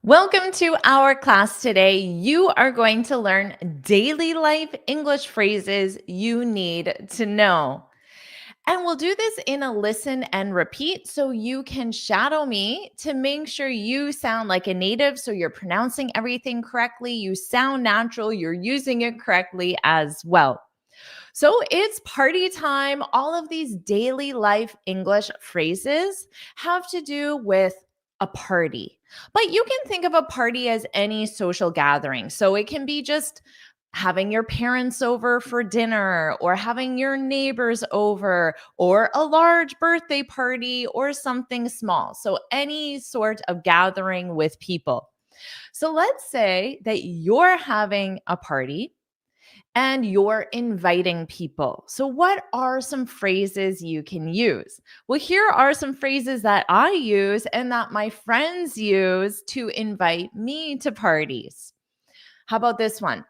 Welcome to our class today. You are going to learn daily life English phrases you need to know. And we'll do this in a listen and repeat so you can shadow me to make sure you sound like a native. So you're pronouncing everything correctly, you sound natural, you're using it correctly as well. So it's party time. All of these daily life English phrases have to do with a party. But you can think of a party as any social gathering. So it can be just having your parents over for dinner or having your neighbors over or a large birthday party or something small. So any sort of gathering with people. So let's say that you're having a party and you're inviting people. So, what are some phrases you can use? Well, here are some phrases that I use and that my friends use to invite me to parties. How about this one?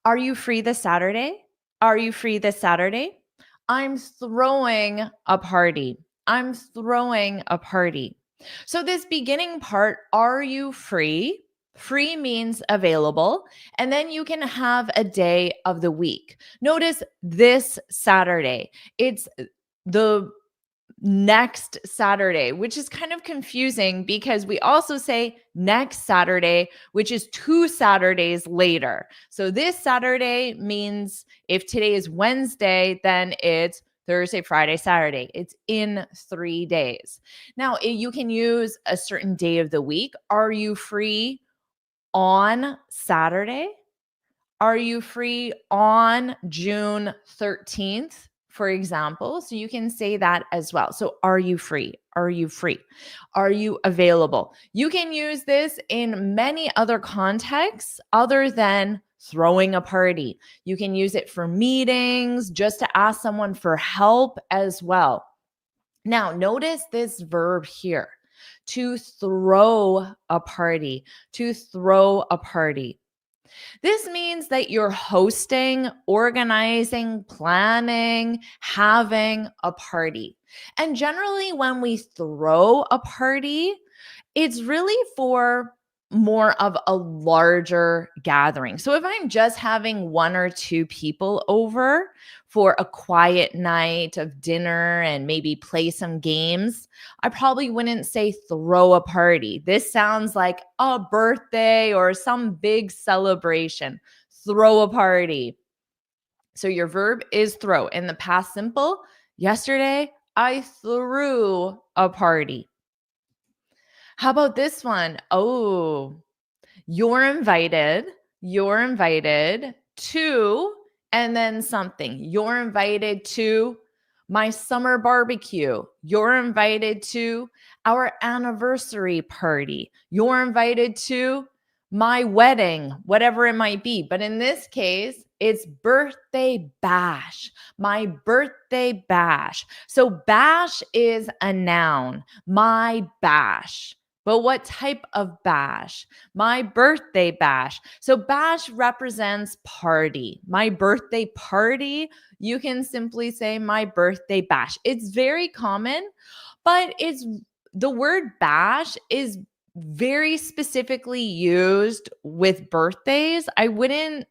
Are you free this Saturday? Are you free this Saturday? I'm throwing a party. I'm throwing a party. So, this beginning part, are you free? Free means available. And then you can have a day of the week. Notice this Saturday, it's the next Saturday, which is kind of confusing because we also say next Saturday, which is 2 Saturdays later. So this Saturday means if today is Wednesday, then it's Thursday, Friday, Saturday. It's in 3 days. Now, you can use a certain day of the week. Are you free on Saturday? Are you free on June 13th, for example? So you can say that as well. So, are you free? Are you free? Are you available? You can use this in many other contexts other than throwing a party. You can use it for meetings, just to ask someone for help as well. Now, notice this verb here, to throw a party, to throw a party. This means that you're hosting, organizing, planning, having a party. And generally, when we throw a party, it's really for more of a larger gathering. So if I'm just having one or two people over for a quiet night of dinner and maybe play some games, I probably wouldn't say throw a party. This sounds like a birthday or some big celebration. Throw a party. So your verb is throw. In the past simple, yesterday I threw a party. How about this one? Oh, you're invited. You're invited to, and then something. You're invited to my summer barbecue. You're invited to our anniversary party. You're invited to my wedding, whatever it might be. But in this case, it's birthday bash, my birthday bash. So, bash is a noun, my bash. But what type of bash? My birthday bash. So bash represents party. My birthday party, you can simply say my birthday bash. It's very common, but it's the word bash is very specifically used with birthdays. I wouldn't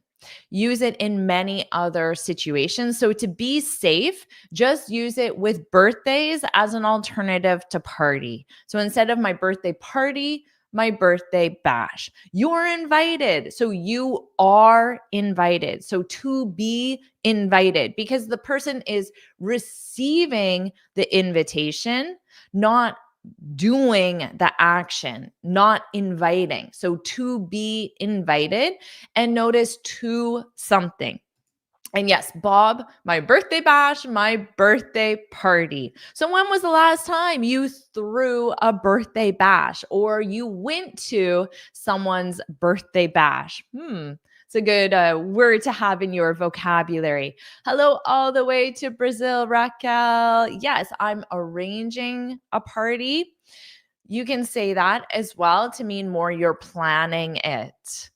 use it in many other situations. So to be safe, just use it with birthdays as an alternative to party. So instead of my birthday party, my birthday bash. You're invited. So you are invited. So to be invited, because the person is receiving the invitation, not doing the action, not inviting. So to be invited, and notice to something. And yes, Bob, my birthday bash, my birthday party. So when was the last time you threw a birthday bash or you went to someone's birthday bash? It's a good word to have in your vocabulary. Hello, all the way to Brazil, Raquel. Yes, I'm arranging a party. You can say that as well to mean more you're planning it.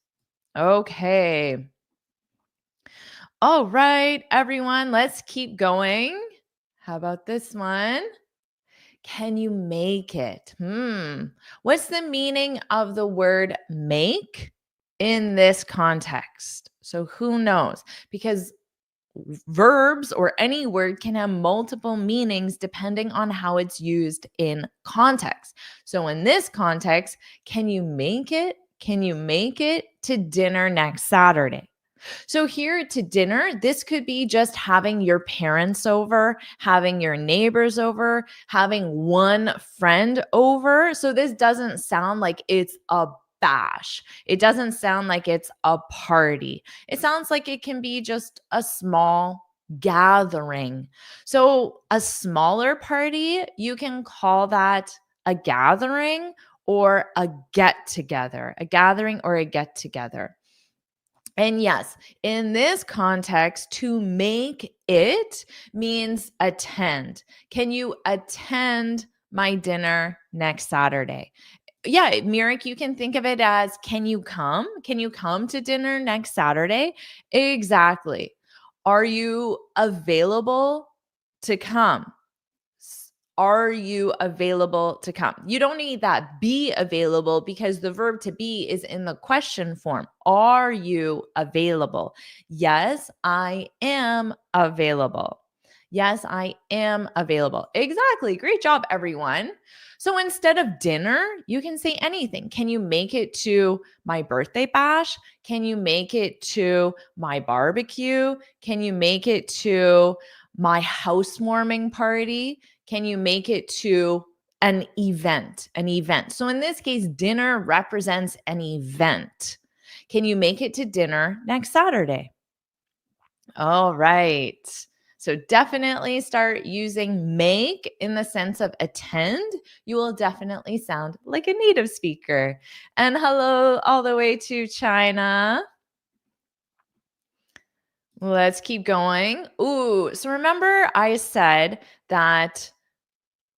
Okay. All right, everyone, let's keep going. How about this one? Can you make it? What's the meaning of the word make in this context? So who knows? Because verbs or any word can have multiple meanings depending on how it's used in context. So in this context, can you make it? Can you make it to dinner next Saturday? So, here to dinner, this could be just having your parents over, having your neighbors over, having one friend over. So, this doesn't sound like it's a bash. It doesn't sound like it's a party. It sounds like it can be just a small gathering. So, a smaller party, you can call that a gathering or a get together, a gathering or a get together. And yes, in this context, to make it means attend. Can you attend my dinner next Saturday? Yeah, Mirik, you can think of it as can you come? Can you come to dinner next Saturday? Exactly. Are you available to come? Are you available to come? You don't need that be available because the verb to be is in the question form. Are you available? Yes, I am available. Yes, I am available. Exactly. Great job, everyone. So instead of dinner, you can say anything. Can you make it to my birthday bash? Can you make it to my barbecue? Can you make it to my housewarming party? Can you make it to an event? An event. So in this case, dinner represents an event. Can you make it to dinner next Saturday? All right. So definitely start using make in the sense of attend. You will definitely sound like a native speaker. And hello, all the way to China. Let's keep going. Ooh, so remember I said that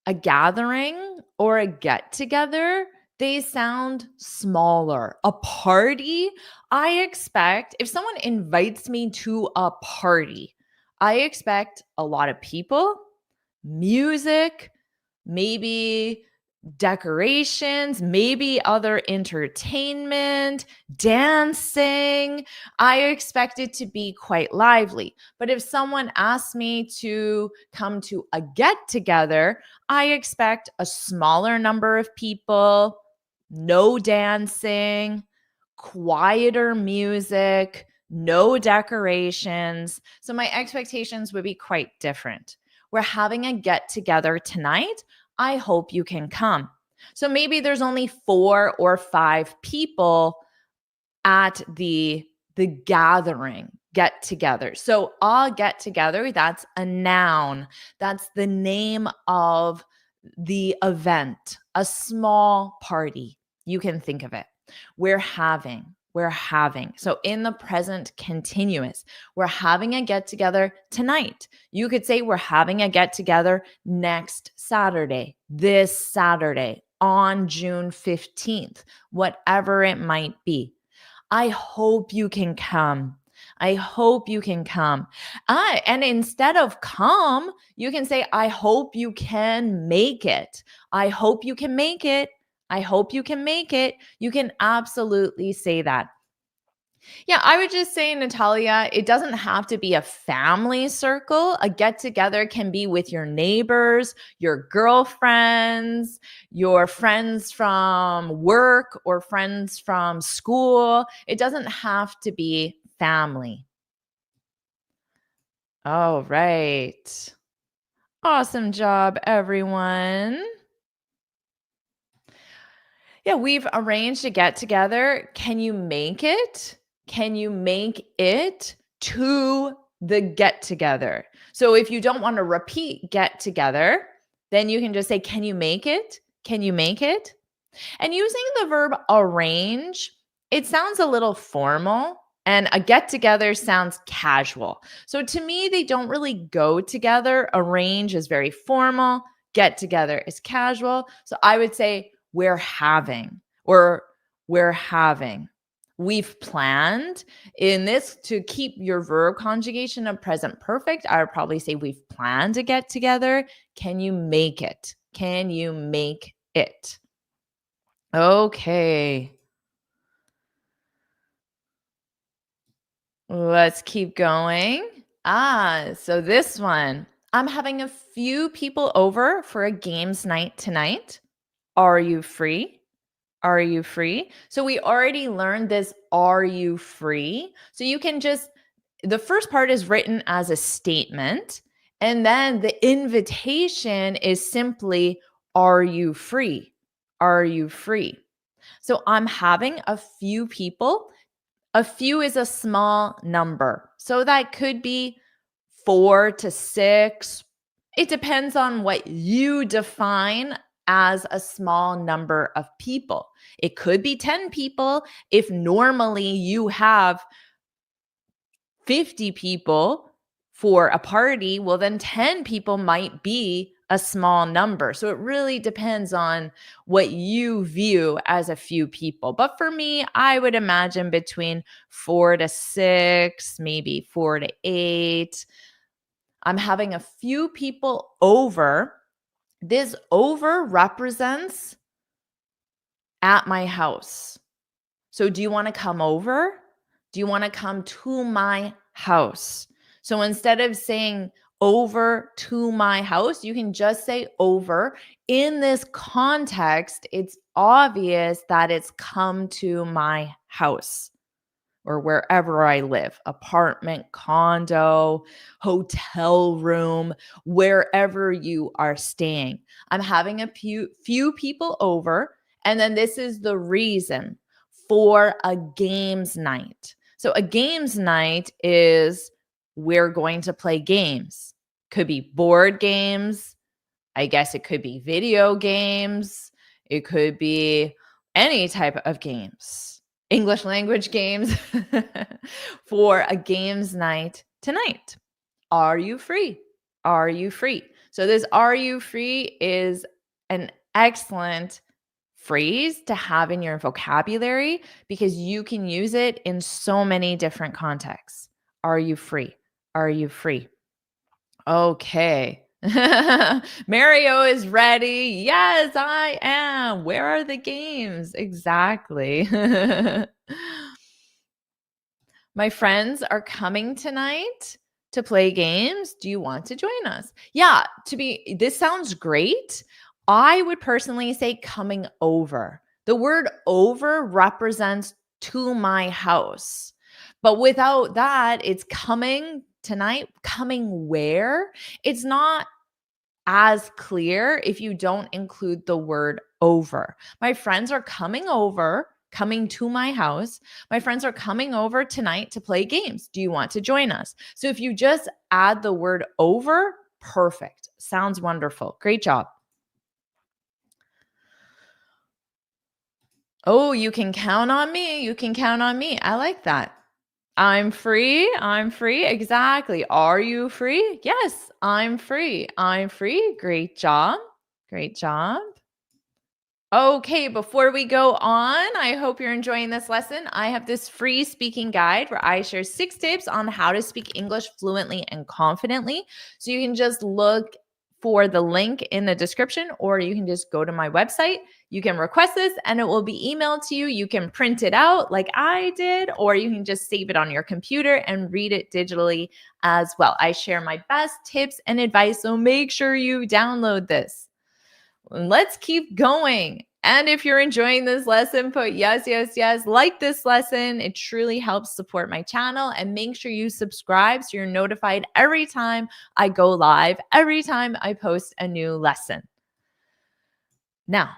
a gathering or a get together, they sound smaller. A party, I expect if someone invites me to a party, I expect a lot of people, music, maybe decorations, maybe other entertainment, dancing. I expect it to be quite lively. But if someone asks me to come to a get together, I expect a smaller number of people, no dancing, quieter music, no decorations. So my expectations would be quite different. We're having a get together tonight. I hope you can come. So maybe there's only 4 or 5 people at the gathering, get together. So a get together, that's a noun. That's the name of the event, a small party. You can think of it. We're having. So in the present continuous, we're having a get together tonight. You could say we're having a get together next Saturday, this Saturday, on June 15th, whatever it might be. I hope you can come. I hope you can come. And instead of come, you can say, I hope you can make it. I hope you can make it. I hope you can make it. You can absolutely say that. Yeah, I would just say, Natalia, it doesn't have to be a family circle. A get together can be with your neighbors, your girlfriends, your friends from work, or friends from school. It doesn't have to be family. All right. Awesome job, everyone. Yeah, we've arranged a get together. Can you make it? Can you make it to the get together? So if you don't want to repeat get together, then you can just say, can you make it? Can you make it? And using the verb arrange, it sounds a little formal, and a get together sounds casual. So to me, they don't really go together. Arrange is very formal, get together is casual. So I would say we're having, or we're having. We've planned. In this, to keep your verb conjugation of present perfect, I would probably say we've planned to get together. Can you make it? Can you make it? Okay. Let's keep going. So this one. I'm having a few people over for a games night tonight. Are you free? Are you free? So we already learned this. Are you free? So you can just, the first part is written as a statement. And then the invitation is simply, are you free? Are you free? So I'm having a few people. A few is a small number. So that could be 4 to 6. It depends on what you define as a small number of people. It could be 10 people if normally you have 50 people for a party, well, then 10 people might be a small number. So it really depends on what you view as a few people. But for me, I would imagine between 4 to 6, maybe 4 to 8. I'm having a few people over. This over represents at my house. So do you want to come over? Do you want to come to my house? So instead of saying over to my house, you can just say over. In this context, it's obvious that it's come to my house or wherever I live, apartment, condo, hotel room, wherever you are staying. I'm having a few people over, and then this is the reason for a games night. So a games night is we're going to play games. Could be board games. I guess it could be video games. It could be any type of games. English language games for a games night tonight. Are you free? Are you free? So this are you free is an excellent phrase to have in your vocabulary because you can use it in so many different contexts. Are you free? Are you free? Okay. Mario is ready. Yes, I am. Where are the games? Exactly. My friends are coming tonight to play games. Do you want to join us? Yeah, this sounds great. I would personally say coming over. The word over represents to my house. But without that, it's coming tonight. Coming where? It's not as clear if you don't include the word over. My friends are coming over, coming to my house. My friends are coming over tonight to play games. Do you want to join us? So if you just add the word over, perfect. Sounds wonderful. Great job. Oh, you can count on me. You can count on me. I like that. I'm free. I'm free. Exactly. Are you free? Yes, I'm free. I'm free. Great job. Great job. Okay, before we go on, I hope you're enjoying this lesson. I have this free speaking guide where I share 6 tips on how to speak English fluently and confidently. So you can just look for the link in the description, or you can just go to my website. You can request this and it will be emailed to you. You can print it out like I did, or you can just save it on your computer and read it digitally as well. I share my best tips and advice, so make sure you download this. Let's keep going. And if you're enjoying this lesson, put yes, yes, yes. Like this lesson. It truly helps support my channel. And make sure you subscribe so you're notified every time I go live, every time I post a new lesson. Now,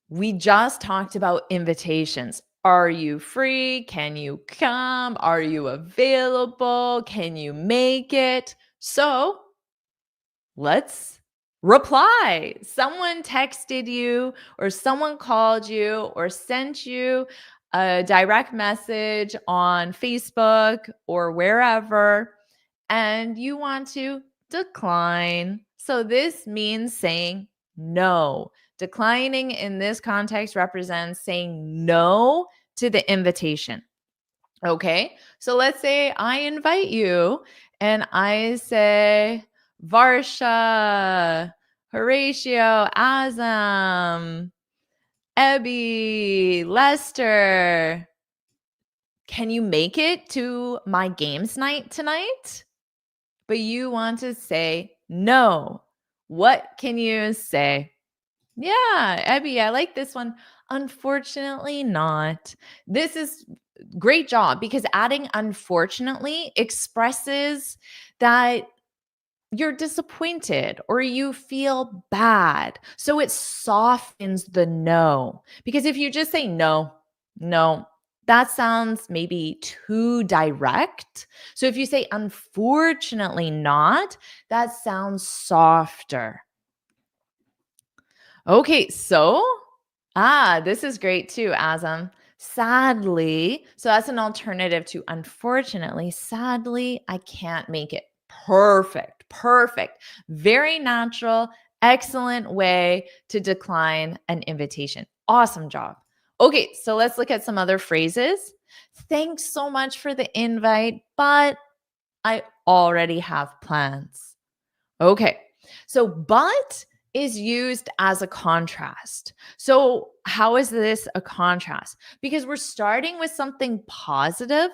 we just talked about invitations. Are you free? Can you come? Are you available? Can you make it? So let's reply. Someone texted you, or someone called you, or sent you a direct message on Facebook or wherever, and you want to decline. So this means saying no. Declining in this context represents saying no to the invitation. Okay, so let's say I invite you and I say, Varsha, Horatio, Azam, Ebby, Lester. Can you make it to my games night tonight? But you want to say no. What can you say? Yeah, Abby, I like this one. Unfortunately, not. This is great job because adding unfortunately expresses that you're disappointed or you feel bad. So it softens the no. Because if you just say no, no, that sounds maybe too direct. So if you say unfortunately not, that sounds softer. Okay, so this is great too, Azam. Sadly, so that's an alternative to unfortunately. Sadly, I can't make it. Perfect, perfect. Very natural, excellent way to decline an invitation. Awesome job. Okay, so let's look at some other phrases. Thanks so much for the invite, but I already have plans. Okay. So, but is used as a contrast. So, how is this a contrast? Because we're starting with something positive,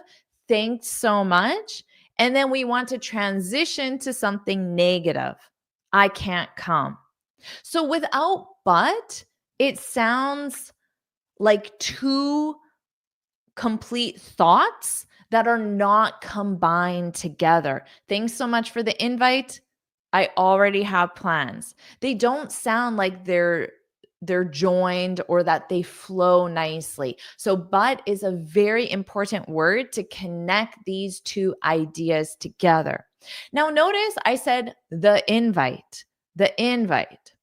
thanks so much, and then we want to transition to something negative. I can't come. So, without but, it sounds like two complete thoughts that are not combined together. Thanks so much for the invite. I already have plans. They don't sound like they're joined or that they flow nicely. So but is a very important word to connect these two ideas together. Now notice I said the invite. The invite.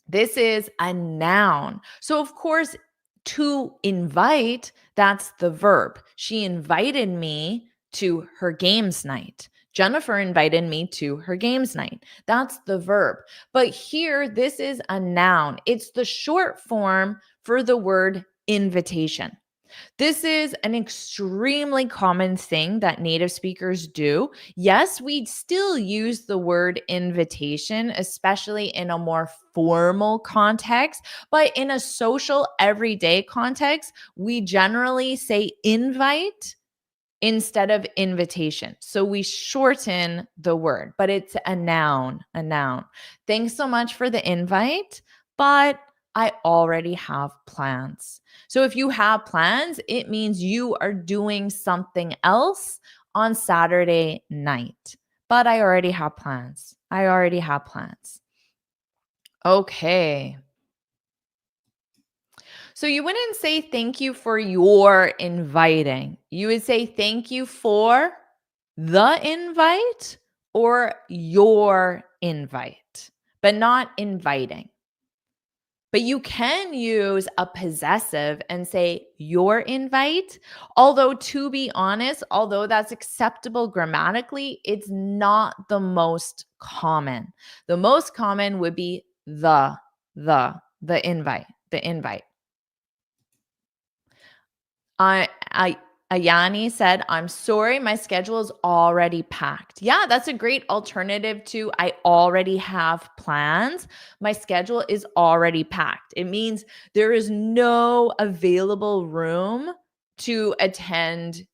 This is a noun. So, of course, to invite, that's the verb. She invited me to her games night. Jennifer invited me to her games night. That's the verb. But here, this is a noun. It's the short form for the word invitation. This is an extremely common thing that native speakers do. Yes, we still use the word invitation, especially in a more formal context, but in a social, everyday context, we generally say invite instead of invitation. So we shorten the word, but it's a noun, a noun. Thanks so much for the invite, but I already have plans. So if you have plans, it means you are doing something else on Saturday night. But I already have plans. I already have plans. Okay. So you wouldn't say thank you for your inviting. You would say thank you for the invite or your invite, but not inviting. But you can use a possessive and say your invite. Although, to be honest, although that's acceptable grammatically, it's not the most common. The most common would be the invite, the invite. I Ayani said, I'm sorry, my schedule is already packed. Yeah, that's a great alternative to I already have plans. My schedule is already packed. It means there is no available room to attend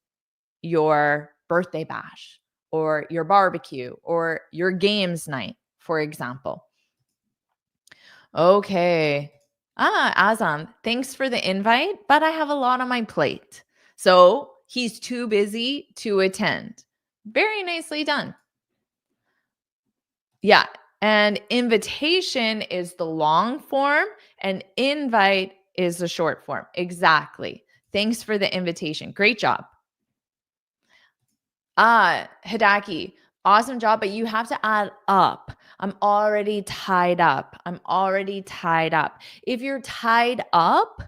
your birthday bash or your barbecue or your games night, for example. Okay. Azam, thanks for the invite, but I have a lot on my plate. So he's too busy to attend. Very nicely done. Yeah. And invitation is the long form, and invite is the short form. Exactly. Thanks for the invitation. Great job. Hidaki, awesome job, but you have to add up. I'm already tied up. I'm already tied up. If you're tied up,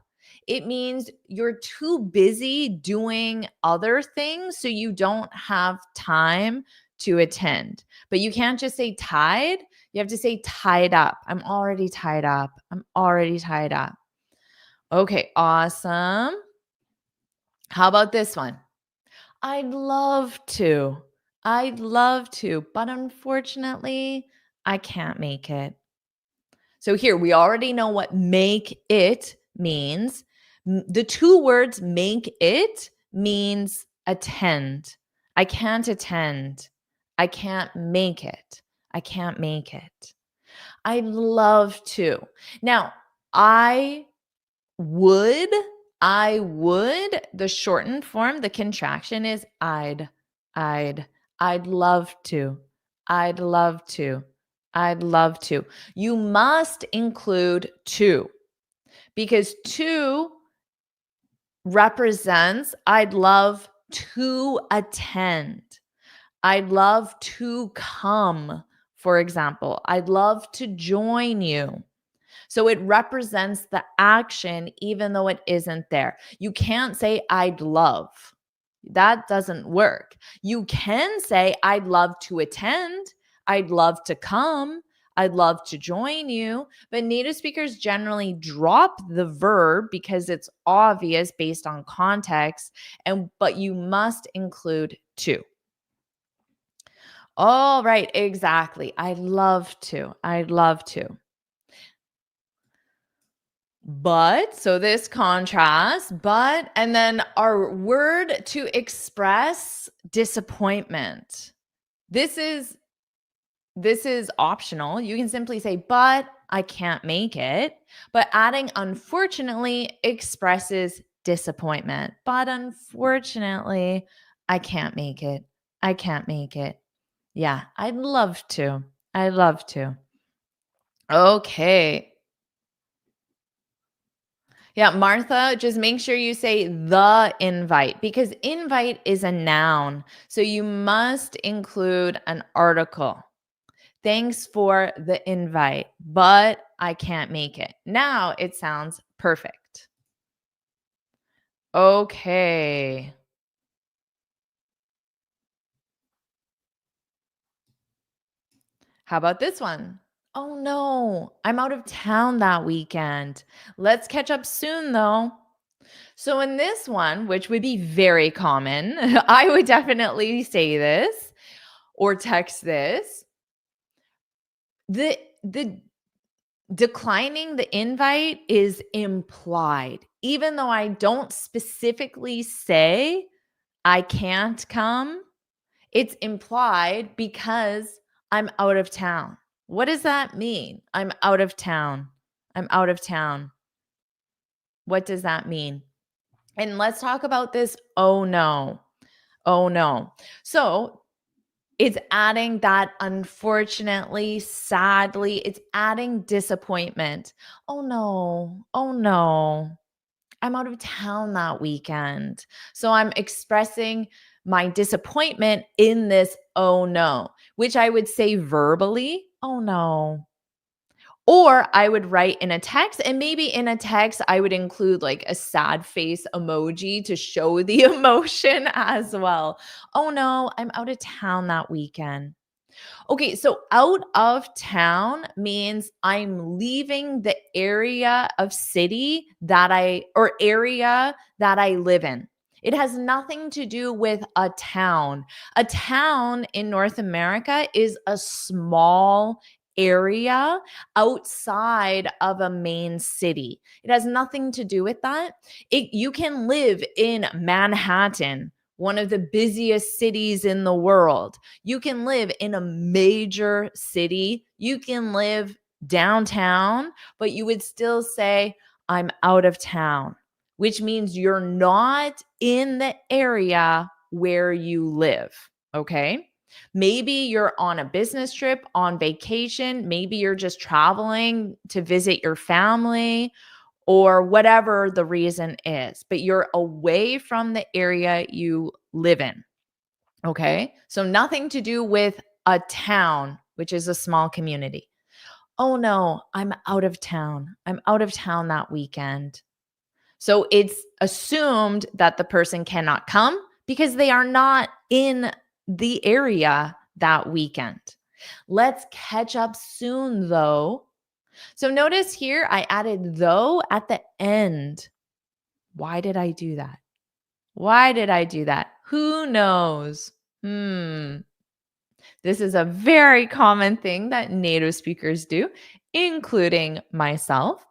it means you're too busy doing other things, so you don't have time to attend. But you can't just say tied. You have to say tied up. I'm already tied up. I'm already tied up. Okay, awesome. How about this one? I'd love to. I'd love to, but unfortunately, I can't make it. So here we already know what make it means. The two words make it means attend. I can't attend. I can't make it. I can't make it. I'd love to. Now, I would, the shortened form, the contraction is I'd, I'd love to, I'd love to, I'd love to. You must include to because to represents I'd love to attend. I'd love to come, for example. I'd love to join you. So it represents the action, even though it isn't there. You can't say, I'd love. That doesn't work. You can say, I'd love to attend. I'd love to come. I'd love to join you. But native speakers generally drop the verb because it's obvious based on context. But you must include to. All right, exactly. I'd love to. I'd love to. But, so this contrast, but, and then our word to express disappointment. This is optional. You can simply say, but I can't make it. But adding unfortunately expresses disappointment. But unfortunately, I can't make it. I can't make it. Yeah, I'd love to. I'd love to. Okay. Yeah, Martha, just make sure you say the invite because invite is a noun. So you must include an article. Thanks for the invite, but I can't make it. Now it sounds perfect. Okay. How about this one? Oh no, I'm out of town that weekend. Let's catch up soon though. So in this one, which would be very common, I would definitely say this or text this. The declining the invite is implied. Even though I don't specifically say I can't come, it's implied because I'm out of town. What does that mean? I'm out of town. I'm out of town. What does that mean? And let's talk about this. Oh no. Oh no. So it's adding that unfortunately, sadly, it's adding disappointment. Oh no. Oh no. I'm out of town that weekend. So I'm expressing my disappointment in this oh no, which I would say verbally, oh no. Or I would write in a text, and maybe in a text, I would include like a sad face emoji to show the emotion as well. Oh no, I'm out of town that weekend. Okay, so out of town means I'm leaving the area of city that area that I live in. It has nothing to do with a town. A town in North America is a small area outside of a main city. It has nothing to do with that. You can live in Manhattan, one of the busiest cities in the world. You can live in a major city. You can live downtown, but you would still say, I'm out of town, which means you're not in the area where you live. Okay. Maybe you're on a business trip, on vacation. Maybe you're just traveling to visit your family or whatever the reason is, but you're away from the area you live in. Okay. So nothing to do with a town, which is a small community. Oh no, I'm out of town. I'm out of town that weekend. So it's assumed that the person cannot come because they are not in the area that weekend. Let's catch up soon though. So notice here I added though at the end. Why did I do that? Why did I do that? Who knows? This is a very common thing that native speakers do, including myself.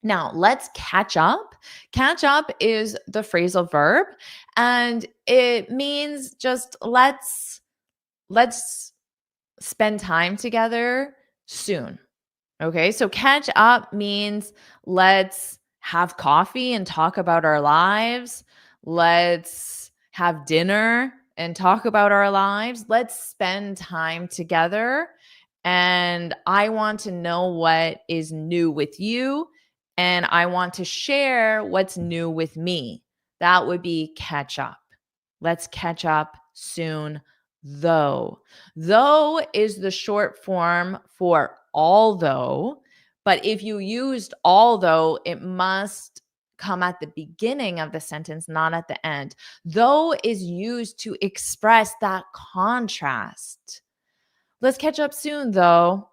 Now, let's catch up. Catch up is the phrasal verb, and it means just let's spend time together soon. Okay, so catch up means let's have coffee and talk about our lives. Let's have dinner and talk about our lives. Let's spend time together. And I want to know what is new with you. And I want to share what's new with me. That would be catch up. Let's catch up soon, though. Though is the short form for although, but if you used although, it must come at the beginning of the sentence, not at the end. Though is used to express that contrast. Let's catch up soon, though.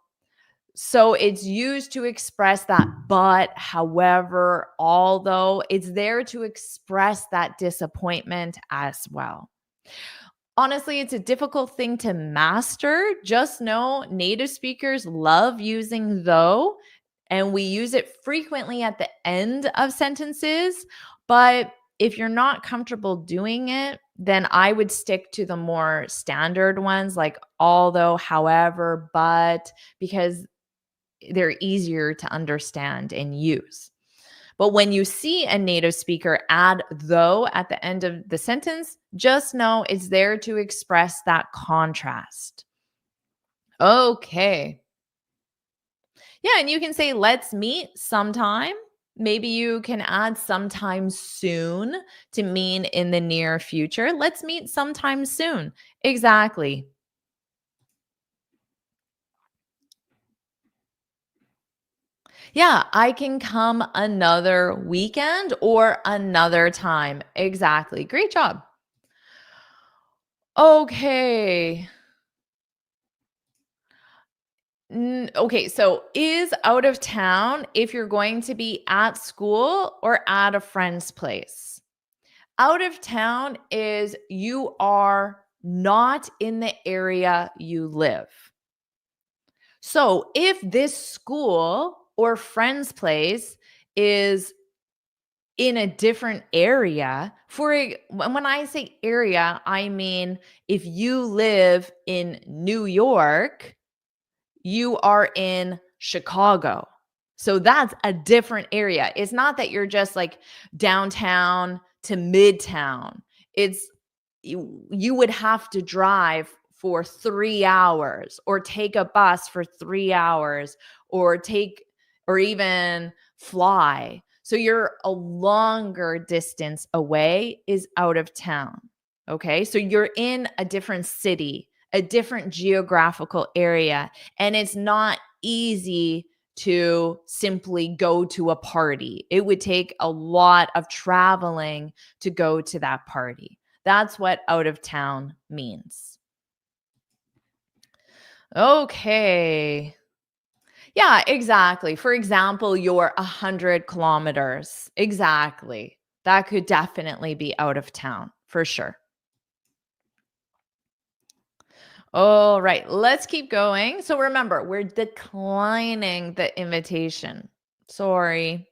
So it's used to express that but, however, although. It's there to express that disappointment as well. Honestly, it's a difficult thing to master. Just know native speakers love using though, and we use it frequently at the end of sentences. But if you're not comfortable doing it, then I would stick to the more standard ones like although, however, but, because they're easier to understand and use. But when you see a native speaker add though at the end of the sentence, just know it's there to express that contrast. Okay. Yeah, and you can say, let's meet sometime. Maybe you can add sometime soon to mean in the near future. Let's meet sometime soon. Exactly. Yeah, I can come another weekend or another time. Exactly. Great job. Okay. Okay, so is out of town if you're going to be at school or at a friend's place. Out of town is you are not in the area you live. So if this school or friend's place is in a different area, when I say area, I mean if you live in New York, you are in Chicago. So that's a different area. It's not that you're just like downtown to midtown. It's you would have to drive for 3 hours or take a bus for 3 hours or or even fly. So you're a longer distance away is out of town. Okay? So you're in a different city, a different geographical area, and it's not easy to simply go to a party. It would take a lot of traveling to go to that party. That's what out of town means. Okay. Yeah, exactly. For example, you're 100 kilometers. Exactly. That could definitely be out of town for sure. All right, let's keep going. So remember, we're declining the invitation. Sorry.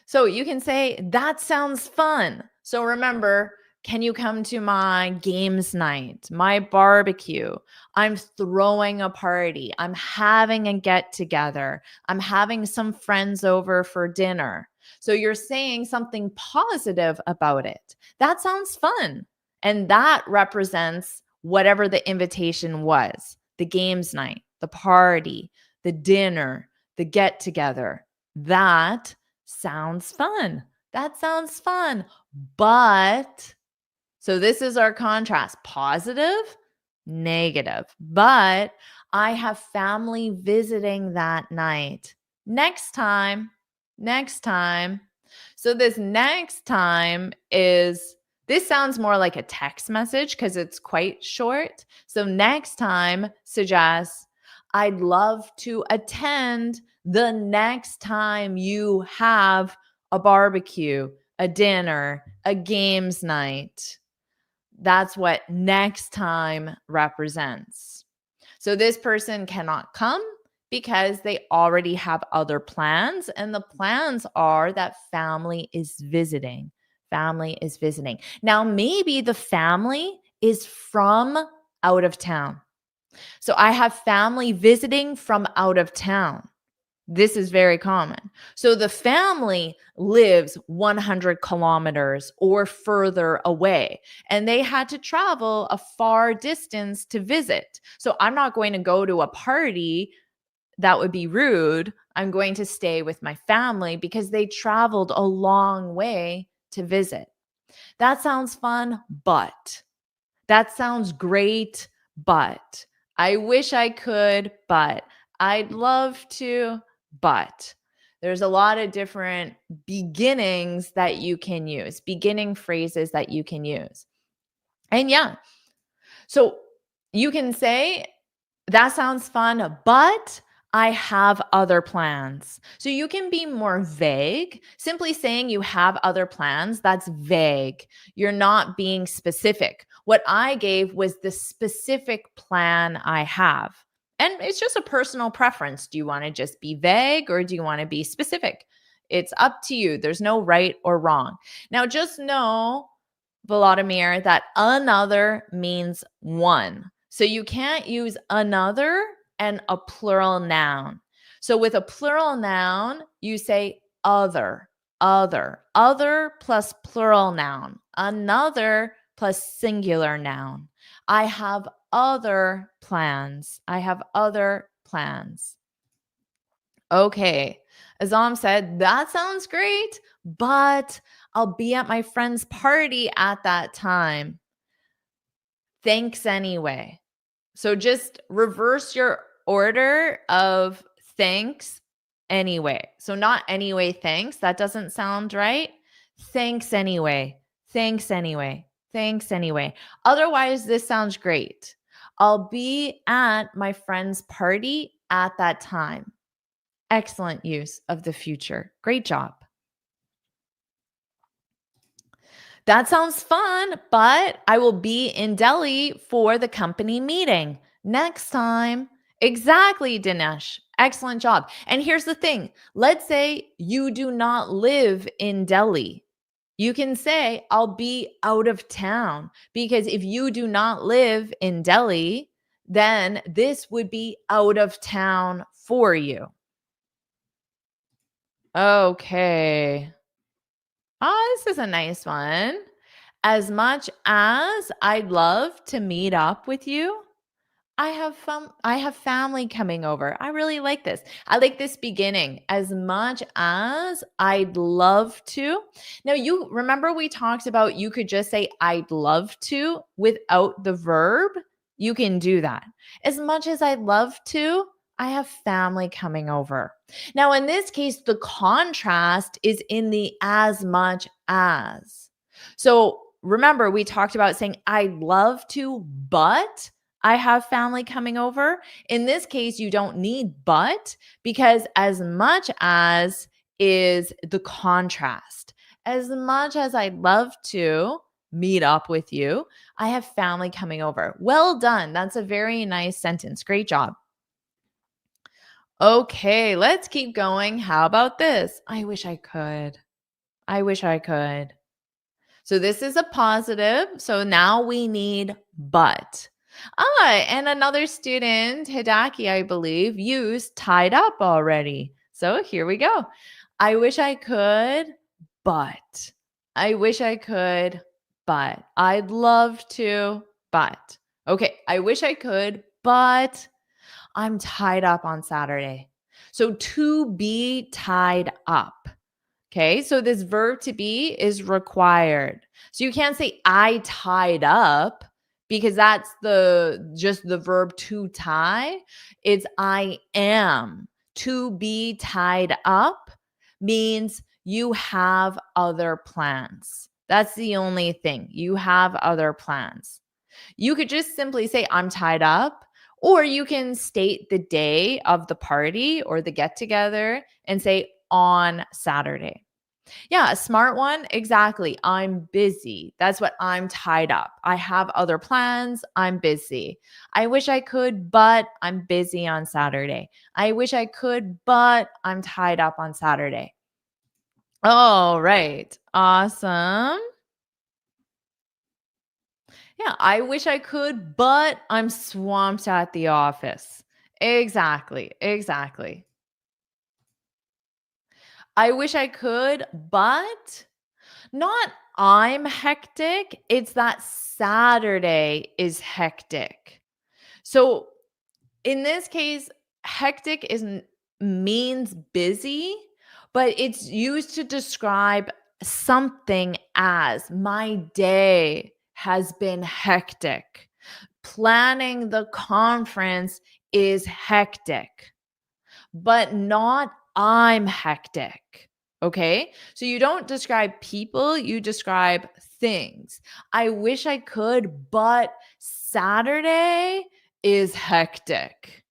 So you can say, that sounds fun. So remember, can you come to my games night, my barbecue? I'm throwing a party. I'm having a get together. I'm having some friends over for dinner. So you're saying something positive about it. That sounds fun. And that represents whatever the invitation was, the games night, the party, the dinner, the get together. That sounds fun. That sounds fun. But, so this is our contrast, positive, negative. But I have family visiting that night. Next time, next time. So this next time this sounds more like a text message because it's quite short. So next time suggests, I'd love to attend the next time you have a barbecue, a dinner, a games night. That's what next time represents. So this person cannot come because they already have other plans. And the plans are that family is visiting. Family is visiting. Now, maybe the family is from out of town. So I have family visiting from out of town. This is very common. So the family lives 100 kilometers or further away, and they had to travel a far distance to visit. So I'm not going to go to a party. That would be rude. I'm going to stay with my family because they traveled a long way to visit. That sounds fun, but that sounds great, but I wish I could, but I'd love to, but there's a lot of different beginnings that you can use, beginning phrases that you can use. And yeah, so you can say, that sounds fun, but I have other plans. So you can be more vague. Simply saying you have other plans, that's vague. You're not being specific. What I gave was the specific plan I have. And it's just a personal preference. Do you want to just be vague or do you want to be specific? It's up to you. There's no right or wrong. Now, just know, Volodymyr, that another means one. So you can't use another and a plural noun. So with a plural noun, you say other, other plus plural noun, another plus singular noun. I have other plans. I have other plans. Okay. Azam said, that sounds great, but I'll be at my friend's party at that time. Thanks anyway. So just reverse your order of thanks anyway. So not anyway, thanks. That doesn't sound right. Thanks anyway. Thanks anyway. Thanks anyway. Otherwise, this sounds great. I'll be at my friend's party at that time. Excellent use of the future. Great job. That sounds fun, but I will be in Delhi for the company meeting next time. Exactly, Dinesh. Excellent job. And here's the thing. Let's say you do not live in Delhi. You can say, I'll be out of town, because if you do not live in Delhi, then this would be out of town for you. Okay. Oh, this is a nice one. As much as I'd love to meet up with you, I have family coming over. I really like this. I like this beginning. As much as I'd love to. Now, you remember we talked about you could just say I'd love to without the verb. You can do that. As much as I'd love to, I have family coming over. Now, in this case, the contrast is in the as much as. So remember, we talked about saying I'd love to, but I have family coming over. In this case, you don't need but, because as much as is the contrast. As much as I'd love to meet up with you, I have family coming over. Well done. That's a very nice sentence. Great job. Okay, let's keep going. How about this? I wish I could. I wish I could. So this is a positive. So now we need but. And another student, Hidaki, I believe, used tied up already. So here we go. I wish I could, but. I wish I could, but. I'd love to, but. Okay, I wish I could, but I'm tied up on Saturday. So to be tied up. Okay, so this verb to be is required. So you can't say I tied up, because that's just the verb to tie. It's I am. To be tied up means you have other plans. That's the only thing. You have other plans. You could just simply say I'm tied up, or you can state the day of the party or the get together and say on Saturday. Yeah, a smart one. Exactly. I'm busy. That's what I'm tied up. I have other plans. I'm busy. I wish I could, but I'm busy on Saturday. I wish I could, but I'm tied up on Saturday. All right. Awesome. Yeah, I wish I could, but I'm swamped at the office. Exactly. Exactly. I wish I could, but not I'm hectic, it's that Saturday is hectic. So, in this case, hectic isn't means busy, but it's used to describe something as my day has been hectic. Planning the conference is hectic, but not I'm hectic. Okay. So you don't describe people, you describe things. I wish I could, but Saturday is hectic.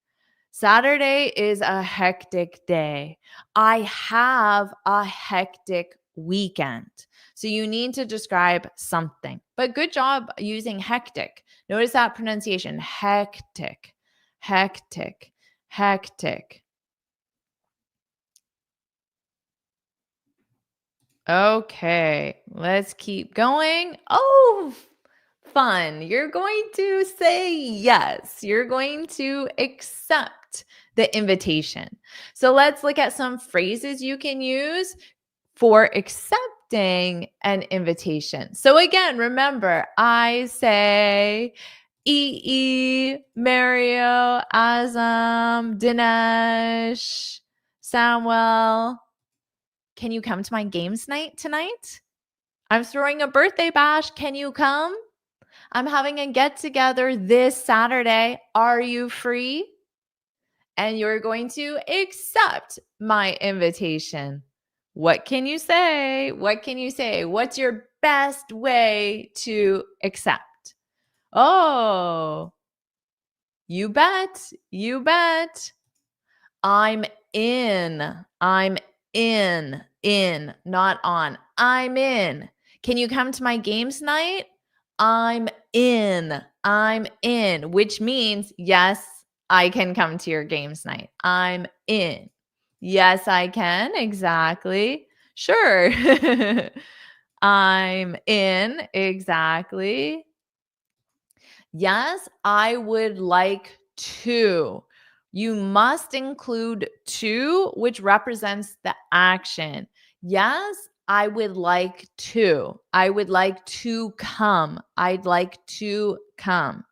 Saturday is a hectic day. I have a hectic weekend. So you need to describe something. But good job using hectic. Notice that pronunciation hectic, hectic, hectic. Okay, let's keep going. Oh, fun. You're going to say yes. You're going to accept the invitation. So let's look at some phrases you can use for accepting an invitation. So again, remember, I say Mario, Azam, Dinesh, Samuel. Can you come to my games night tonight? I'm throwing a birthday bash. Can you come? I'm having a get together this Saturday. Are you free? And you're going to accept my invitation. What can you say? What can you say? What's your best way to accept? Oh, you bet. You bet. I'm in. I'm in, not on. I'm in. Can you come to my games night? I'm in. I'm in, which means yes, I can come to your games night. I'm in. Yes, I can. Exactly. Sure. I'm in. Exactly. Yes, I would like to. You must include to, which represents the action. Yes, I would like to. I would like to come. I'd like to come.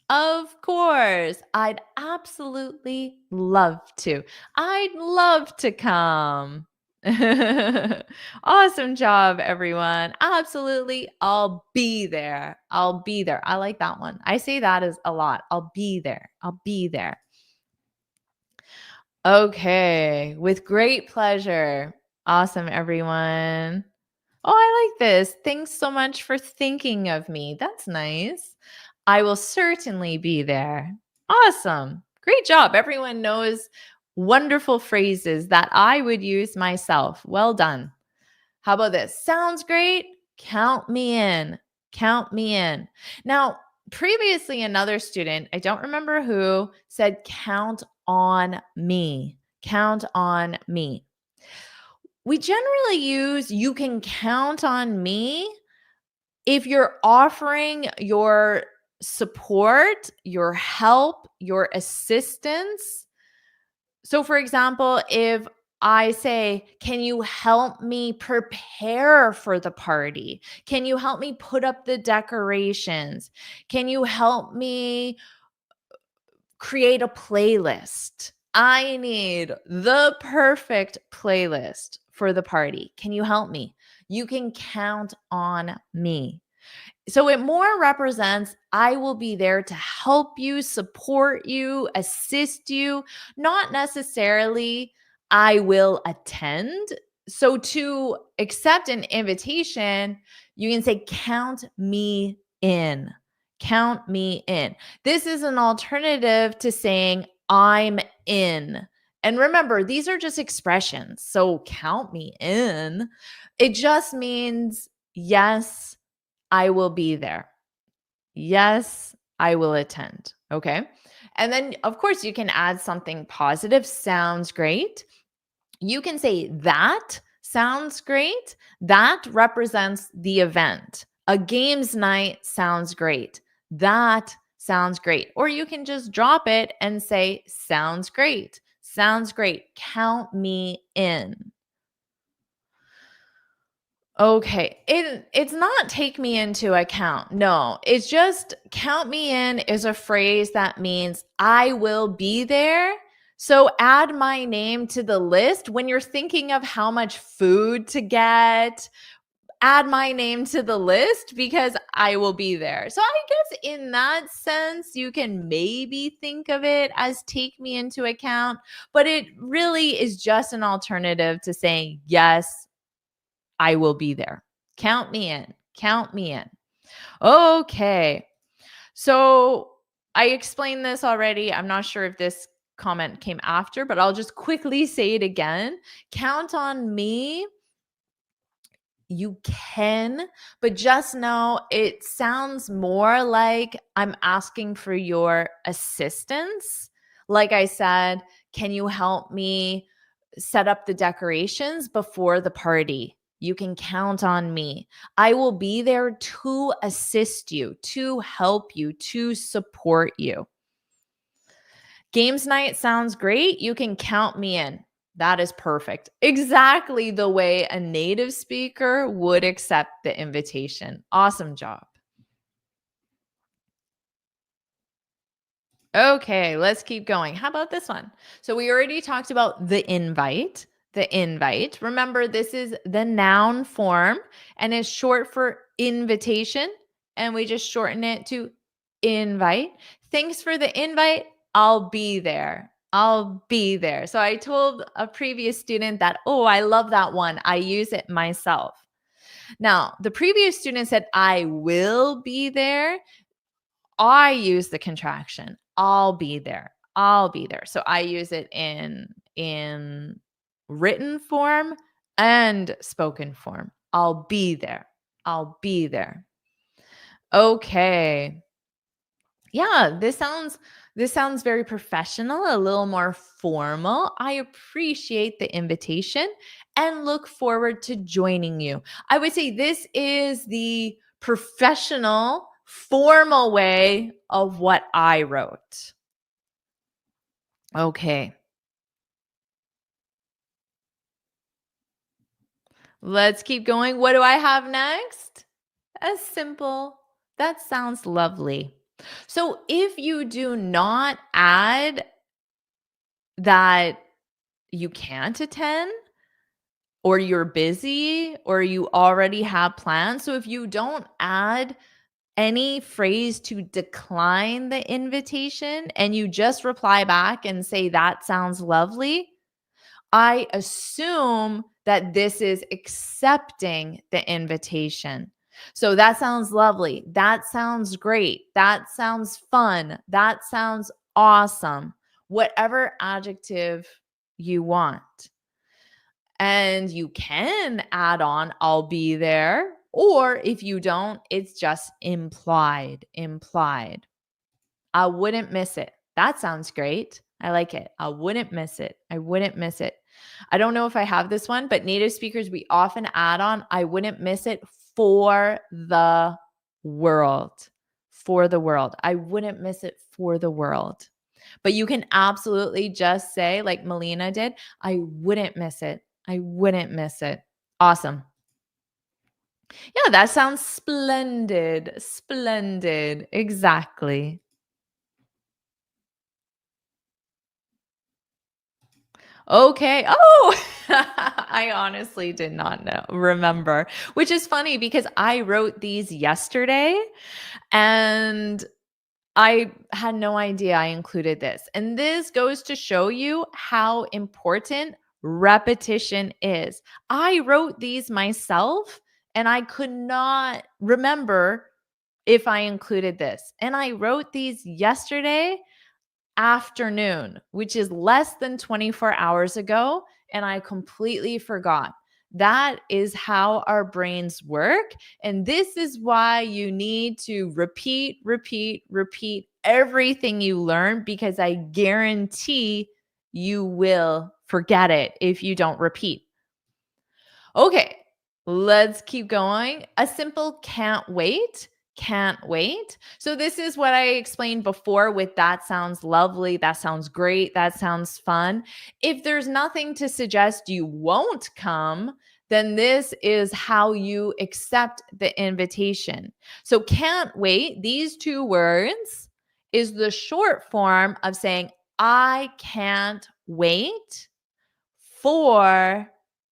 Of course, I'd absolutely love to. I'd love to come. Awesome job, everyone. Absolutely. I'll be there. I'll be there. I like that one. I say that as a lot. I'll be there. I'll be there. Okay. With great pleasure. Awesome, everyone. Oh, I like this. Thanks so much for thinking of me. That's nice. I will certainly be there. Awesome. Great job. Everyone knows wonderful phrases that I would use myself. Well done. How about this? Sounds great. Count me in. Count me in. Now, previously, another student, I don't remember who, said, count on me. Count on me. We generally use you can count on me if you're offering your support, your help, your assistance. So, for example, if I say, can you help me prepare for the party? Can you help me put up the decorations? Can you help me create a playlist? I need the perfect playlist for the party. Can you help me? You can count on me. So it more represents I will be there to help you, support you, assist you, not necessarily I will attend. So to accept an invitation, you can say, count me in. Count me in. This is an alternative to saying, I'm in. And remember, these are just expressions. So count me in. It just means, yes, I will be there. Yes, I will attend. Okay. And then, of course, you can add something positive. Sounds great. You can say that sounds great. That represents the event. A games night sounds great. That sounds great. Or you can just drop it and say, sounds great. Sounds great. Count me in. Okay. It's not take me into account. No, it's just count me in is a phrase that means I will be there. So add my name to the list when you're thinking of how much food to get. Add my name to the list because I will be there. So I guess in that sense, you can maybe think of it as take me into account, but it really is just an alternative to saying, yes, I will be there. Count me in. Count me in. Okay. So I explained this already. I'm not sure if this comment came after, but I'll just quickly say it again. Count on me. You can, but just know it sounds more like I'm asking for your assistance. Like I said, can you help me set up the decorations before the party? You can count on me. I will be there to assist you, to help you, to support you. Games night sounds great. You can count me in. That is perfect. Exactly the way a native speaker would accept the invitation. Awesome job. Okay, let's keep going. How about this one? So we already talked about the invite. The invite. Remember, this is the noun form and it's short for invitation. And we just shorten it to invite. Thanks for the invite. I'll be there. I'll be there. So I told a previous student that, oh, I love that one. I use it myself. Now, the previous student said, I will be there. I use the contraction. I'll be there. I'll be there. So I use it in written form and spoken form. I'll be there. I'll be there. Okay. Yeah, this sounds very professional, a little more formal. I appreciate the invitation and look forward to joining you. I would say this is the professional, formal way of what I wrote. Okay. Let's keep going. What do I have next? As simple. That sounds lovely. So if you do not add that you can't attend or you're busy or you already have plans. So if you don't add any phrase to decline the invitation and you just reply back and say, that sounds lovely, I assume that this is accepting the invitation. So that sounds lovely. That sounds great. That sounds fun. That sounds awesome. Whatever adjective you want. And you can add on, I'll be there. Or if you don't, it's just implied. Implied. I wouldn't miss it. That sounds great. I like it. I wouldn't miss it. I wouldn't miss it. I don't know if I have this one, but native speakers, we often add on, I wouldn't miss it for the world. For the world. I wouldn't miss it for the world. But you can absolutely just say, like Melina did, I wouldn't miss it. I wouldn't miss it. Awesome. Yeah, that sounds splendid. Splendid. Exactly. Okay. Oh, I honestly did not remember, which is funny because I wrote these yesterday and I had no idea I included this. And this goes to show you how important repetition is. I wrote these myself and I could not remember if I included this. And I wrote these yesterday afternoon, which is less than 24 hours ago, and I completely forgot. That is how our brains work. And this is why you need to repeat, repeat, repeat everything you learn, because I guarantee you will forget it if you don't repeat. Okay, let's keep going. A simple can't wait. Can't wait. So, this is what I explained before with that sounds lovely. That sounds great. That sounds fun. If there's nothing to suggest you won't come, then this is how you accept the invitation. So, can't wait, these two words is the short form of saying, I can't wait for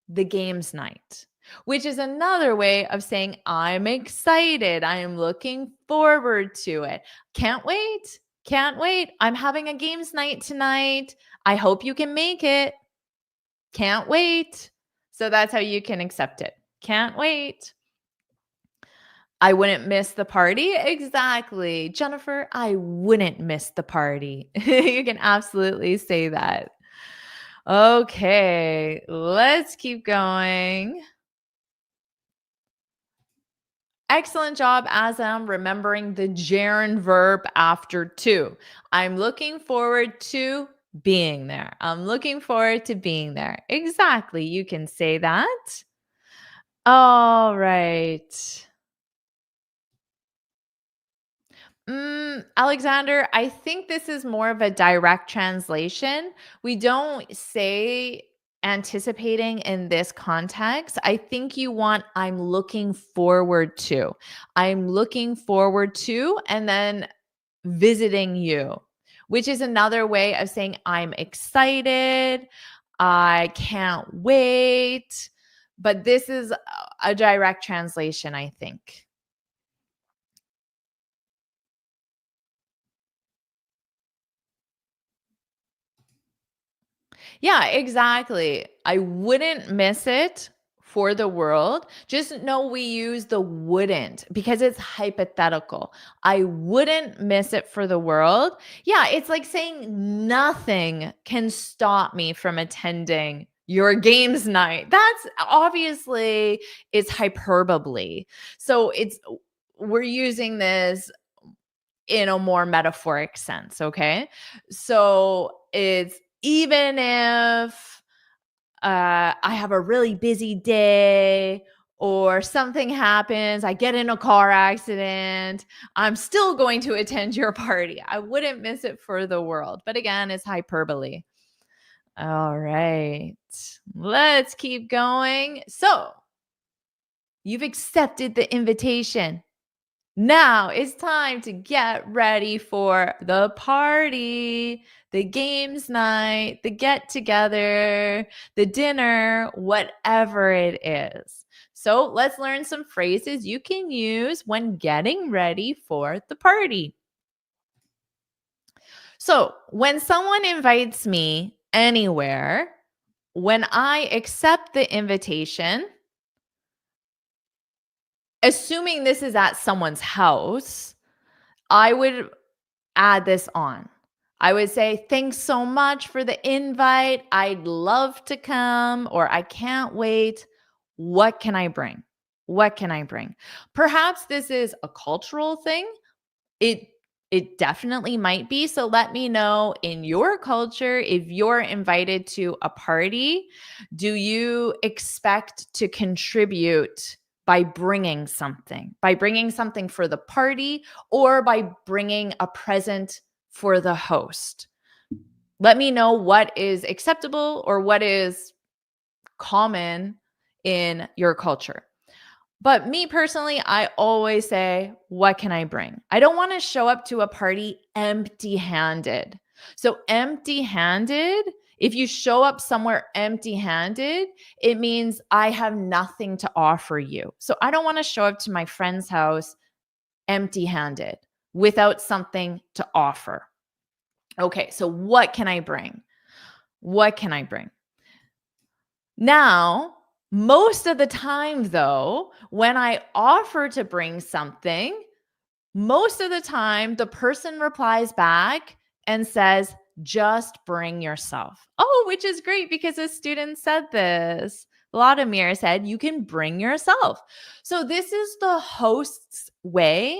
the games night, which is another way of saying I'm excited. I am looking forward to it. Can't wait. Can't wait. I'm having a games night tonight. I hope you can make it. Can't wait. So that's how you can accept it. Can't wait. I wouldn't miss the party. Exactly. Jennifer, I wouldn't miss the party. You can absolutely say that. Okay, let's keep going. Excellent job, as I'm remembering the gerund verb after to. I'm looking forward to being there. I'm looking forward to being there. Exactly. You can say that. All right. Alexander, I think this is more of a direct translation. We don't say anticipating in this context. I think you want I'm looking forward to. I'm looking forward to, and then visiting you, which is another way of saying I'm excited. I can't wait. But this is a direct translation, I think. Yeah, exactly. I wouldn't miss it for the world. Just know we use the wouldn't because it's hypothetical. I wouldn't miss it for the world. Yeah, it's like saying nothing can stop me from attending your games night. That's obviously it's hyperbole. So we're using this in a more metaphoric sense, okay? So it's even if I have a really busy day or something happens, I get in a car accident, I'm still going to attend your party. I wouldn't miss it for the world. But again, it's hyperbole. All right, let's keep going. So you've accepted the invitation. Now it's time to get ready for the party, the games night, the get together, the dinner, whatever it is. So let's learn some phrases you can use when getting ready for the party. So when someone invites me anywhere, when I accept the invitation, assuming this is at someone's house, I would add this on. I would say, thanks so much for the invite. I'd love to come, or I can't wait. What can I bring? What can I bring? Perhaps this is a cultural thing. It it definitely might be. So let me know in your culture, if you're invited to a party, do you expect to contribute by bringing something for the party, or by bringing a present for the host? Let me know what is acceptable or what is common in your culture. But me personally, I always say, what can I bring? I don't want to show up to a party empty handed. So, empty handed, if you show up somewhere empty handed, it means I have nothing to offer you. So, I don't want to show up to my friend's house empty handed without something to offer. Okay, so what can I bring? What can I bring? Now, most of the time, though, when I offer to bring something, most of the time the person replies back and says, just bring yourself. Oh, which is great because a student said this. Vladimir said, you can bring yourself. So this is the host's way.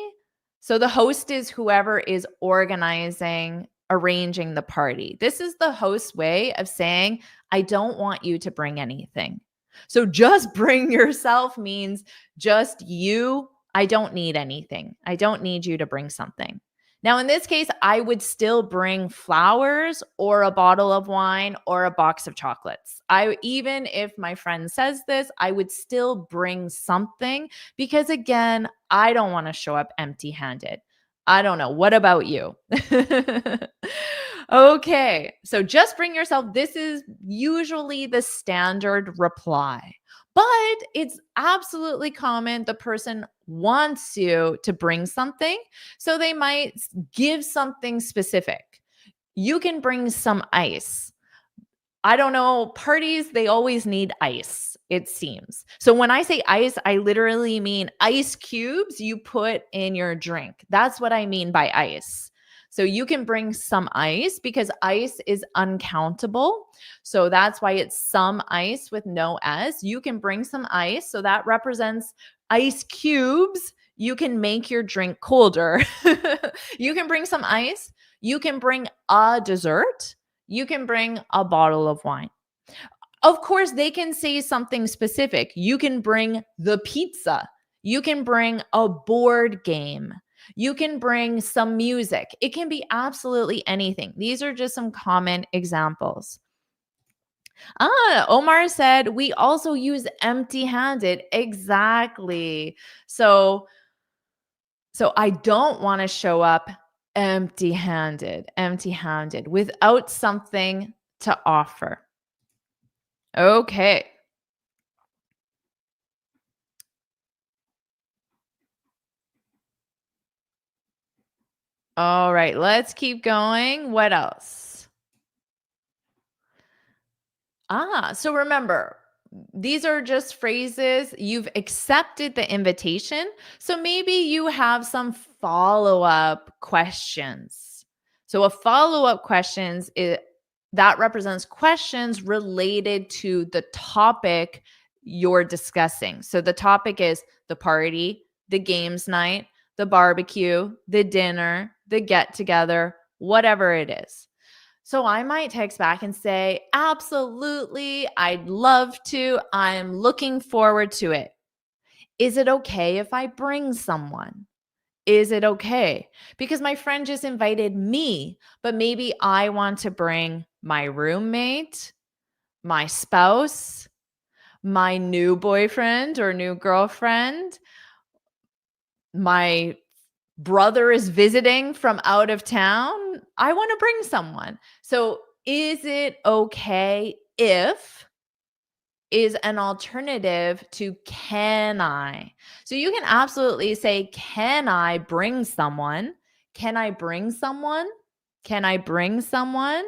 So the host is whoever is organizing, arranging the party. This is the host's way of saying, I don't want you to bring anything. So just bring yourself means just you. I don't need anything. I don't need you to bring something. Now, in this case, I would still bring flowers or a bottle of wine or a box of chocolates. Even if my friend says this, I would still bring something because, again, I don't want to show up empty-handed. I don't know. What about you? Okay. So just bring yourself. This is usually the standard reply. But it's absolutely common. The person wants you to bring something. So they might give something specific. You can bring some ice. I don't know, parties, they always need ice, it seems. So when I say ice, I literally mean ice cubes you put in your drink. That's what I mean by ice. So you can bring some ice because ice is uncountable. So that's why it's some ice with no S. You can bring some ice. So that represents ice cubes. You can make your drink colder. You can bring some ice. You can bring a dessert. You can bring a bottle of wine. Of course, they can say something specific. You can bring the pizza. You can bring a board game. You can bring some music. It can be absolutely anything. These are just some common examples. Omar said we also use empty-handed. Exactly. So I don't want to show up empty-handed without something to offer. Okay. All right, let's keep going. What else? So remember, these are just phrases. You've accepted the invitation. So maybe you have some follow-up questions. So a follow-up questions that represents questions related to the topic you're discussing. So the topic is the party, the games night, the barbecue, the dinner, the get together, whatever it is. So I might text back and say, absolutely, I'd love to. I'm looking forward to it. Is it okay if I bring someone? Is it okay? Because my friend just invited me, but maybe I want to bring my roommate, my spouse, my new boyfriend or new girlfriend, my brother is visiting from out of town. I want to bring someone. So is it okay if is an alternative to can I? So you can absolutely say, can I bring someone? Can I bring someone? Can I bring someone?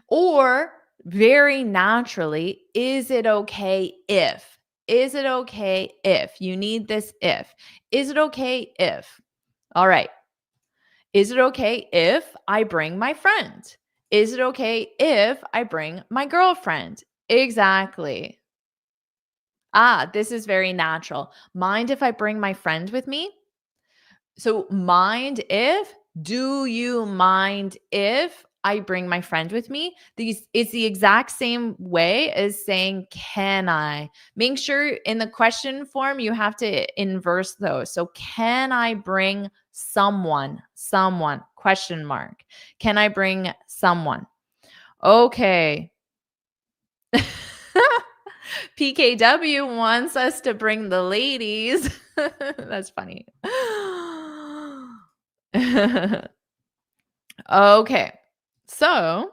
Or very naturally, is it okay if? Is it okay if? You need this if. Is it okay if? All right. Is it okay if I bring my friend? Is it okay if I bring my girlfriend? Exactly. This is very natural. Mind if I bring my friend with me? So, mind if, do you mind if I bring my friend with me? It's the exact same way as saying, can I? Make sure in the question form, you have to inverse those. So, can I bring someone? Someone, question mark. Can I bring someone? Okay. PKW wants us to bring the ladies. That's funny. Okay. So,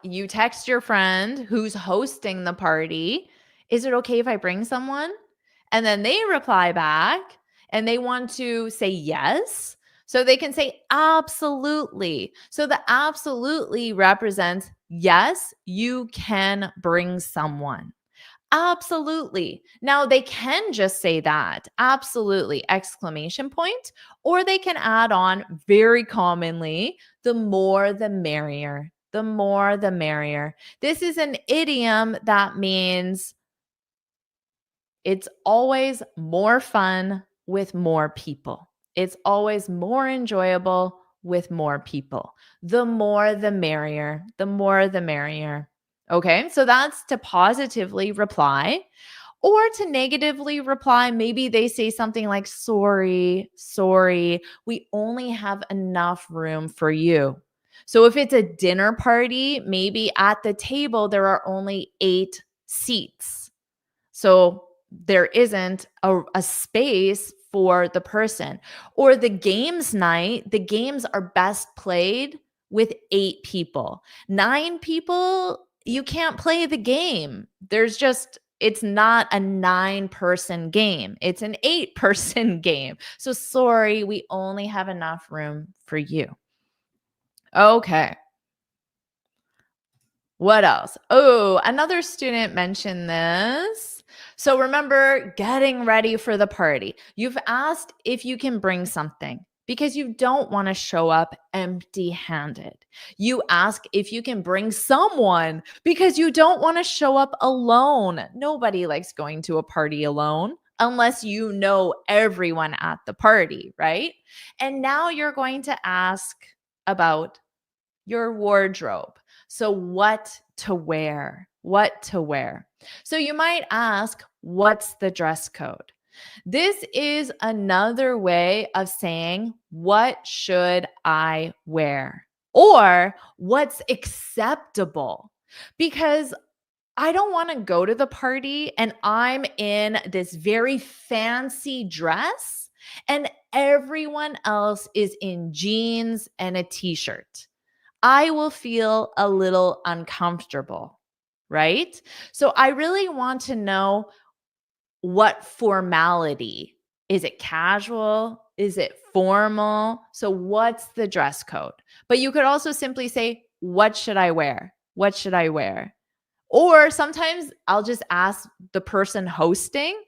you text your friend who's hosting the party, is it okay if I bring someone? And then they reply back and they want to say yes. So they can say absolutely. So the absolutely represents yes, you can bring someone. Absolutely. Now they can just say that. Absolutely. Exclamation point. Or they can add on very commonly, the more the merrier. The more the merrier. This is an idiom that means it's always more fun with more people. It's always more enjoyable with more people. The more the merrier. The more the merrier. Okay, so that's to positively reply. Or to negatively reply, maybe they say something like, sorry, sorry, we only have enough room for you. So if it's a dinner party, maybe at the table there are only 8 seats. So there isn't a space for the person. Or the games night, the games are best played with 8 people. 9 people, you can't play the game. It's not a 9-person game. It's an 8-person game. So sorry, we only have enough room for you. Okay. What else? Oh, another student mentioned this. So remember getting ready for the party. You've asked if you can bring something because you don't want to show up empty handed. You ask if you can bring someone because you don't want to show up alone. Nobody likes going to a party alone unless you know everyone at the party, right? And now you're going to ask about your wardrobe. So, what to wear? What to wear? So, you might ask, what's the dress code? This is another way of saying, what should I wear? Or what's acceptable? Because I don't want to go to the party and I'm in this very fancy dress and everyone else is in jeans and a t shirt. I will feel a little uncomfortable, right? So I really want to know what formality. Is it casual? Is it formal? So what's the dress code? But you could also simply say, what should I wear? What should I wear? Or sometimes I'll just ask the person hosting,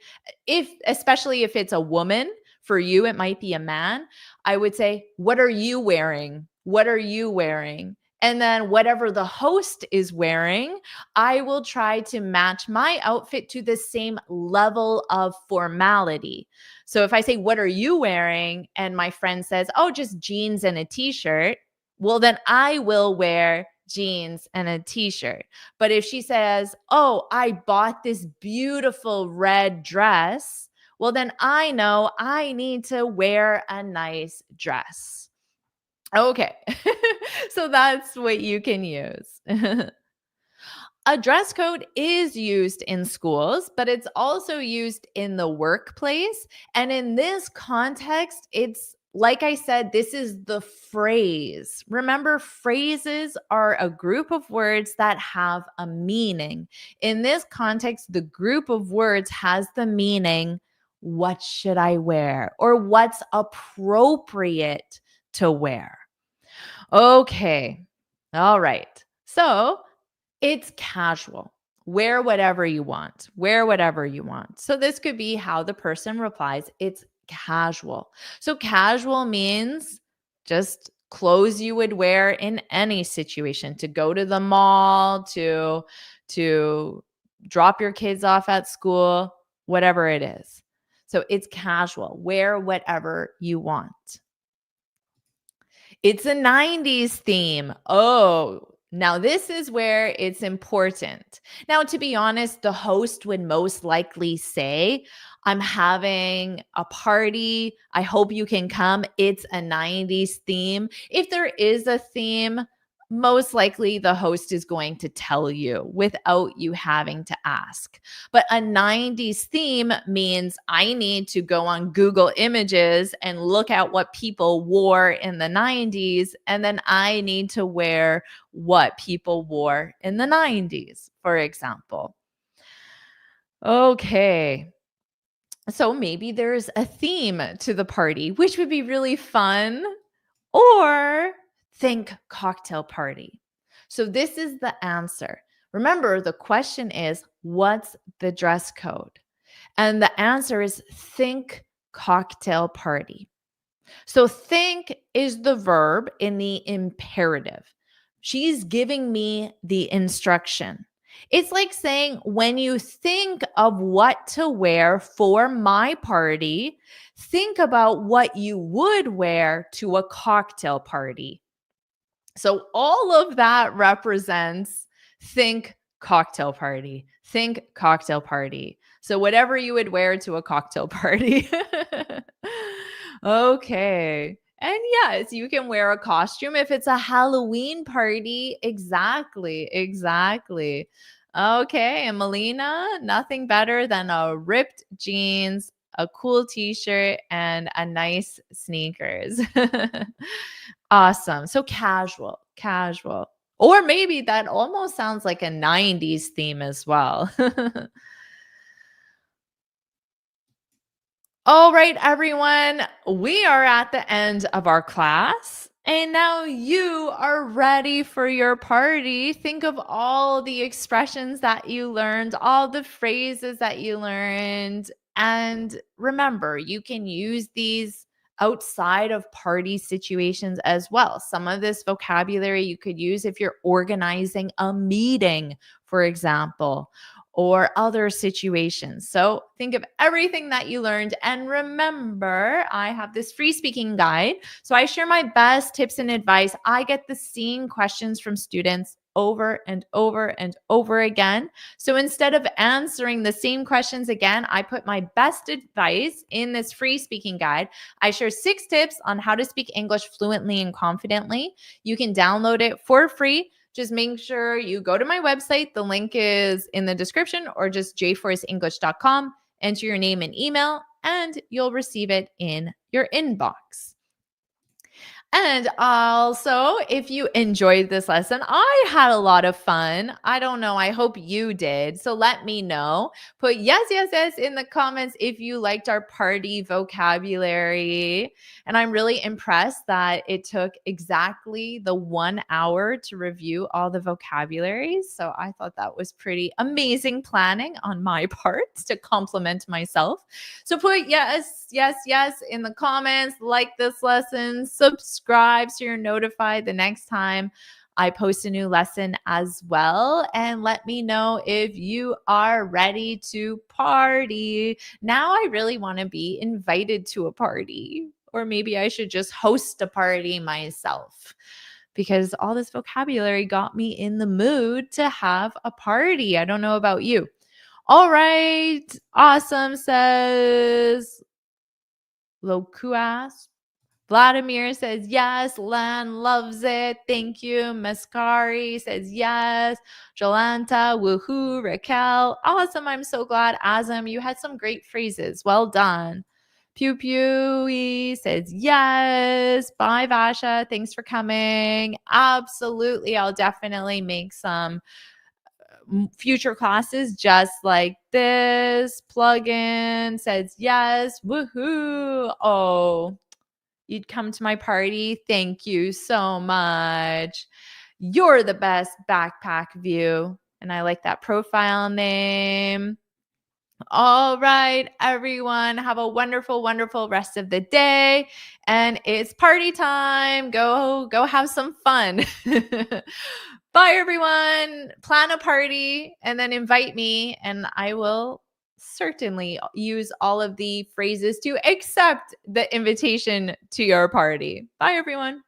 especially if it's a woman, for you, it might be a man. I would say, what are you wearing? What are you wearing? And then whatever the host is wearing, I will try to match my outfit to the same level of formality. So if I say, what are you wearing? And my friend says, oh, just jeans and a t-shirt. Well, then I will wear jeans and a t-shirt. But if she says, oh, I bought this beautiful red dress, well, then I know I need to wear a nice dress. Okay. So that's what you can use. A dress code is used in schools, but it's also used in the workplace. And in this context, it's like I said, this is the phrase. Remember, phrases are a group of words that have a meaning. In this context, the group of words has the meaning, what should I wear? Or what's appropriate to wear? Okay. All right. So it's casual. Wear whatever you want. Wear whatever you want. So this could be how the person replies. It's casual. So casual means just clothes you would wear in any situation, to go to the mall, to drop your kids off at school, whatever it is. So it's casual. Wear whatever you want. It's a 90s theme. Oh, now this is where it's important. Now, to be honest, the host would most likely say, I'm having a party. I hope you can come. It's a 90s theme. If there is a theme, most likely the host is going to tell you without you having to ask. But a 90s theme means I need to go on Google Images and look at what people wore in the 90s. And then I need to wear what people wore in the 90s, for example. Okay. So maybe there's a theme to the party, which would be really fun. Or think cocktail party. So this is the answer. Remember, the question is, what's the dress code? And the answer is think cocktail party. So think is the verb in the imperative. She's giving me the instruction. It's like saying, when you think of what to wear for my party, think about what you would wear to a cocktail party. So all of that represents think cocktail party. Think cocktail party. So whatever you would wear to a cocktail party. Okay. And yes, you can wear a costume if it's a Halloween party. Exactly. Exactly. Okay. And Melina, nothing better than a ripped jeans, a cool t-shirt, and a nice sneakers. Awesome. So casual, casual. Or maybe that almost sounds like a 90s theme as well. All right, everyone, we are at the end of our class. And now you are ready for your party. Think of all the expressions that you learned, all the phrases that you learned. And remember, you can use these outside of party situations as well. Some of this vocabulary you could use if you're organizing a meeting, for example, or other situations. So think of everything that you learned. And remember, I have this free speaking guide. So I share my best tips and advice. I get the same questions from students over and over and over again. So instead of answering the same questions again, I put my best advice in this free speaking guide. I share 6 tips on how to speak English fluently and confidently. You can download it for free. Just make sure you go to my website. The link is in the description, or just jforrestenglish.com. Enter your name and email, and you'll receive it in your inbox. And also, if you enjoyed this lesson, I had a lot of fun. I don't know. I hope you did. So let me know. Put yes, yes, yes in the comments if you liked our party vocabulary. And I'm really impressed that it took exactly the 1 hour to review all the vocabulary. So I thought that was pretty amazing planning on my part to compliment myself. So put yes, yes, yes in the comments, like this lesson, subscribe so you're notified the next time I post a new lesson as well. And let me know if you are ready to party. Now I really want to be invited to a party, or maybe I should just host a party myself, because all this vocabulary got me in the mood to have a party. I don't know about you. All right. Awesome, says Lokuas. Vladimir says yes. Lan loves it. Thank you. Mascari says yes. Jolanta, woohoo. Raquel, awesome. I'm so glad. Azam, you had some great phrases. Well done. Pew Pew says yes. Bye, Vasha. Thanks for coming. Absolutely. I'll definitely make some future classes just like this. Plugin says yes. Woohoo. Oh, you'd come to my party. Thank you so much. You're the best, backpack view. And I like that profile name. All right, everyone, have a wonderful, wonderful rest of the day. And it's party time. Go have some fun. Bye, everyone. Plan a party and then invite me, and I will certainly use all of the phrases to accept the invitation to your party. Bye, everyone.